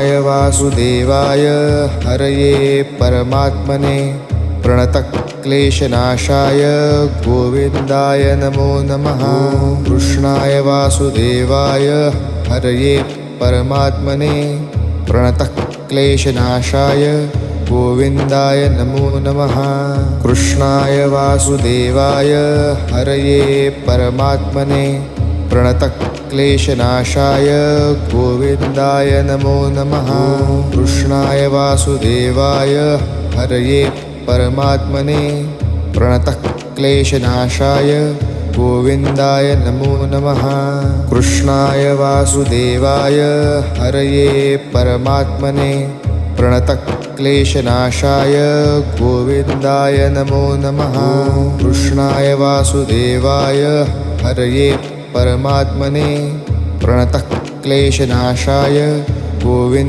कृष्णाय वासुदेवाय हरये परमात्मने प्रणतक्लेशनाशाय गोविन्दाय नमो नमः। कृष्णाय वासुदेवाय हरये परमात्मने प्रणतक्लेशनाशाय गोविन्दाय नमो नमः। कृष्णाय वासुदेवाय हरये परमात्मने प्रणतक्लेशनाशाय गोविन्दाय नमो नमः। कृष्णाय वासुदेवाय हरये परमात्मने प्रणतक्लेशनाशाय गोविन्दाय नमो नमः। कृष्णाय वासुदेवाय हरये परमात्मने प्रणतक्लेशनाशाय गोविन्दाय नमो नमः। कृष्णाय वासुदेवाय हरये परमात्मने प्रणतक्लेशनाशाय गोविन्द